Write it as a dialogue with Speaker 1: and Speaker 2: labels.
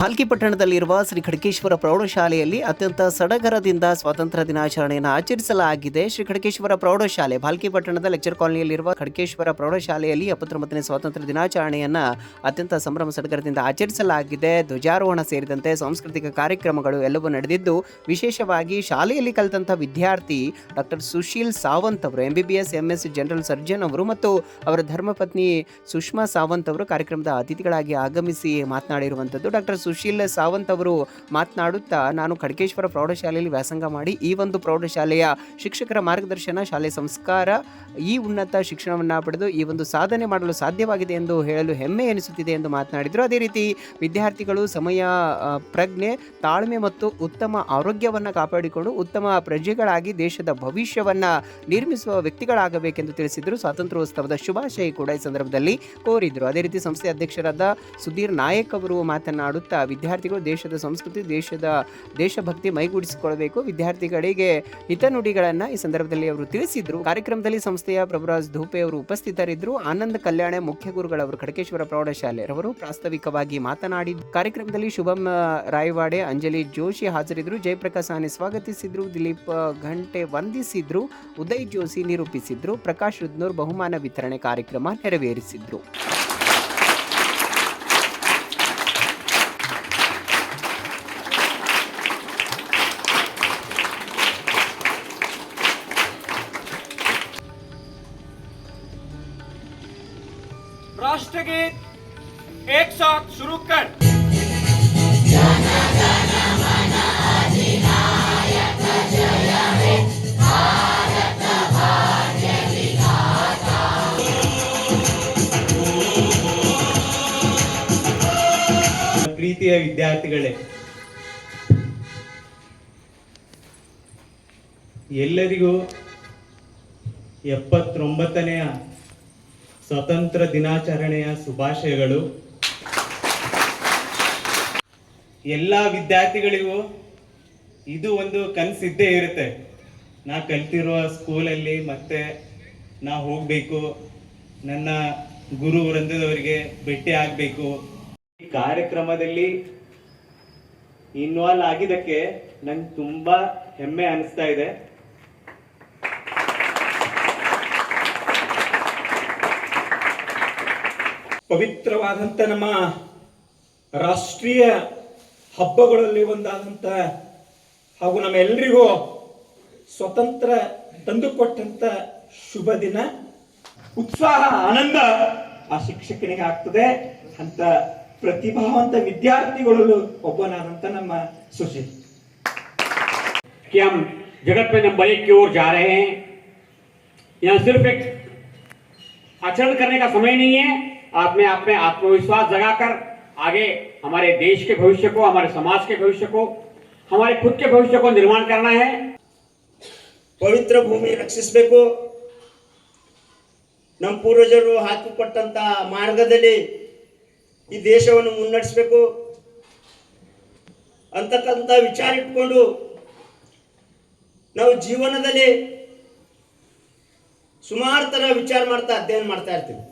Speaker 1: ಭಾಲ್ಕಿ ಪಟ್ಟಣದಲ್ಲಿರುವ ಶ್ರೀ ಖಡ್ಗೇಶ್ವರ ಪ್ರೌಢಶಾಲೆಯಲ್ಲಿ ಅತ್ಯಂತ ಸಡಗರದಿಂದ ಸ್ವಾತಂತ್ರ್ಯ ದಿನಾಚರಣೆಯನ್ನು ಆಚರಿಸಲಾಗಿದೆ. ಶ್ರೀ ಖಡ್ಗೇಶ್ವರ ಪ್ರೌಢಶಾಲೆ ಭಾಲ್ಕಿ ಪಟ್ಟಣದ ಲೆಕ್ಚರ್ ಕಾಲೋನಿಯಲ್ಲಿರುವ ಖಡ್ಗೇಶ್ವರ ಪ್ರೌಢಶಾಲೆಯಲ್ಲಿ 79ನೇ ಸ್ವಾತಂತ್ರ್ಯ ದಿನಾಚರಣೆಯನ್ನು ಅತ್ಯಂತ ಸಂಭ್ರಮ ಸಡಗರದಿಂದ ಆಚರಿಸಲಾಗಿದೆ. ಧ್ವಜಾರೋಹಣ ಸೇರಿದಂತೆ ಸಾಂಸ್ಕೃತಿಕ ಕಾರ್ಯಕ್ರಮಗಳು ಎಲ್ಲವೂ ನಡೆದಿದ್ದು, ವಿಶೇಷವಾಗಿ ಶಾಲೆಯಲ್ಲಿ ಕಲಿತಂಥ ವಿದ್ಯಾರ್ಥಿ ಡಾಕ್ಟರ್ ಸುಶೀಲ್ ಸಾವಂತ್ ಅವರು MBBS MS ಜನರಲ್ ಸರ್ಜನ್ ಅವರು ಮತ್ತು ಅವರ ಧರ್ಮಪತ್ನಿ ಸುಷ್ಮಾ ಸಾವಂತ್ ಅವರು ಕಾರ್ಯಕ್ರಮದ ಅತಿಥಿಗಳಾಗಿ ಆಗಮಿಸಿ ಮಾತನಾಡಿರುವಂಥದ್ದು. ಡಾಕ್ಟರ್ ಸುಶೀಲ್ ಸಾವಂತ್ ಅವರು ಮಾತನಾಡುತ್ತಾ, ನಾನು ಖಡ್ಗೇಶ್ವರ ಪ್ರೌಢಶಾಲೆಯಲ್ಲಿ ವ್ಯಾಸಂಗ ಮಾಡಿ ಈ ಒಂದು ಪ್ರೌಢಶಾಲೆಯ ಶಿಕ್ಷಕರ ಮಾರ್ಗದರ್ಶನ, ಶಾಲೆ ಸಂಸ್ಕಾರ, ಈ ಉನ್ನತ ಶಿಕ್ಷಣವನ್ನು ಪಡೆದು ಈ ಒಂದು ಸಾಧನೆ ಮಾಡಲು ಸಾಧ್ಯವಾಗಿದೆ ಎಂದು ಹೇಳಲು ಹೆಮ್ಮೆ ಎನಿಸುತ್ತಿದೆ ಎಂದು ಮಾತನಾಡಿದರು. ಅದೇ ರೀತಿ ವಿದ್ಯಾರ್ಥಿಗಳು ಸಮಯ ಪ್ರಜ್ಞೆ, ತಾಳ್ಮೆ ಮತ್ತು ಉತ್ತಮ ಆರೋಗ್ಯವನ್ನು ಕಾಪಾಡಿಕೊಂಡು ಉತ್ತಮ ಪ್ರಜೆಗಳಾಗಿ ದೇಶದ ಭವಿಷ್ಯವನ್ನು ನಿರ್ಮಿಸುವ ವ್ಯಕ್ತಿಗಳಾಗಬೇಕೆಂದು ತಿಳಿಸಿದರು. ಸ್ವಾತಂತ್ರ್ಯೋತ್ಸವದ ಶುಭಾಶಯ ಕೂಡ ಈ ಸಂದರ್ಭದಲ್ಲಿ ಕೋರಿದರು. ಅದೇ ರೀತಿ ಸಂಸ್ಥೆ ಅಧ್ಯಕ್ಷರಾದ ಸುಧೀರ್ ನಾಯಕ್ ಅವರು ಮಾತನಾಡುತ್ತಾ, ವಿದ್ಯಾರ್ಥಿಗಳು ದೇಶದ ಸಂಸ್ಕೃತಿ, ದೇಶಭಕ್ತಿ ಮೈಗೂಡಿಸಿಕೊಳ್ಳಬೇಕು, ವಿದ್ಯಾರ್ಥಿಗಳಿಗೆ ಹಿತನುಡಿಗಳನ್ನು ಈ ಸಂದರ್ಭದಲ್ಲಿ ಅವರು ತಿಳಿಸಿದರು. ಕಾರ್ಯಕ್ರಮದಲ್ಲಿ ಸಂಸ್ಥೆಯ ಪ್ರಭುರಾಜ್ ಧೂಪೆ ಅವರು ಉಪಸ್ಥಿತರಿದ್ದರು. ಆನಂದ್ ಕಲ್ಯಾಣ ಮುಖ್ಯ ಗುರುಗಳವರು ಖಡ್ಗೇಶ್ವರ ಪ್ರೌಢಶಾಲೆಯವರು ಪ್ರಾಸ್ತಾವಿಕವಾಗಿ ಮಾತನಾಡಿದರು. ಕಾರ್ಯಕ್ರಮದಲ್ಲಿ ಶುಭಂ ರಾಯವಾಡೆ, ಅಂಜಲಿ ಜೋಶಿ ಹಾಜರಿದ್ದರು. ಜಯಪ್ರಕಾಶ್ ಆನೆ ಸ್ವಾಗತಿಸಿದ್ರು. ದಿಲೀಪ್ ಘಂಟೆ ವಂದಿಸಿದ್ರು. ಉದಯ್ ಜೋಶಿ ನಿರೂಪಿಸಿದ್ರು. ಪ್ರಕಾಶ್ ರುದ್ನೂರ್ ಬಹುಮಾನ ವಿತರಣೆ ಕಾರ್ಯಕ್ರಮ ನೆರವೇರಿಸಿದ್ರು.
Speaker 2: राष्ट्रगीत एक साथ शुरू कर।
Speaker 3: ಪ್ರೀತಿಯ ವಿದ್ಯಾರ್ಥಿಗಳೇ, ಎಲ್ಲರಿಗೂ 79ನೇ ಸ್ವತಂತ್ರ ದಿನಾಚರಣೆಯ ಶುಭಾಶಯಗಳು. ಎಲ್ಲ ವಿದ್ಯಾರ್ಥಿಗಳಿಗೂ ಇದು ಒಂದು ಕನಸಿದ್ದೇ ಇರುತ್ತೆ. ನಾ ಕಲ್ತಿರುವ ಸ್ಕೂಲಲ್ಲಿ ಮತ್ತೆ ನಾ ಹೋಗಬೇಕು, ನನ್ನ ಗುರು ವೃಂದದವರಿಗೆ ಭೇಟಿ ಆಗಬೇಕು. ಈ ಕಾರ್ಯಕ್ರಮದಲ್ಲಿ ಇನ್ವಾಲ್ವ್ ಆಗಿದ್ದಕ್ಕೆ ನಂಗೆ ತುಂಬಾ ಹೆಮ್ಮೆ ಅನಿಸ್ತಾ ಇದೆ.
Speaker 2: ಪವಿತ್ರವಾದಂಥ ನಮ್ಮ ರಾಷ್ಟ್ರೀಯ ಹಬ್ಬಗಳಲ್ಲಿ ಒಂದಾದಂಥ ಹಾಗೂ ನಮ್ಮೆಲ್ಲರಿಗೂ ಸ್ವತಂತ್ರ ತಂದುಕೊಟ್ಟಂಥ ಶುಭ ದಿನ. ಉತ್ಸಾಹ, ಆನಂದ ಆ ಶಿಕ್ಷಕನಿಗೆ ಆಗ್ತದೆ. ಅಂತ ಪ್ರತಿಭಾವಂತ ವಿದ್ಯಾರ್ಥಿಗಳು ಒಬ್ಬನಾದಂಥ ನಮ್ಮ ಸುಶೀಲ್.
Speaker 4: कि हम जगत में नंबर 1 की ओर जा रहे हैं। यहाँ सिर्फ एक आचरण करने का समय नहीं है, आप में आत्मविश्वास जगाकर आगे हमारे देश के भविष्य को, हमारे समाज के भविष्य को, हमारे खुद के भविष्य को निर्माण करना है.
Speaker 5: ಪವಿತ್ರ ಭೂಮಿ ರಕ್ಷಿಸಬೇಕು. ನಮ್ಮ ಪೂರ್ವಜರು ಹಾಕಿಕೊಟ್ಟಂತ ಮಾರ್ಗದಲ್ಲಿ ಈ ದೇಶವನ್ನು ಮುನ್ನಡೆಸಬೇಕು ಅಂತಕ್ಕಂಥ ವಿಚಾರ ಇಟ್ಕೊಂಡು ನಾವು ಜೀವನದಲ್ಲಿ ಸುಮಾರು ತರ ವಿಚಾರ ಮಾಡ್ತಾ ಅಧ್ಯಯನ ಮಾಡ್ತಾ ಇರ್ತೀವಿ.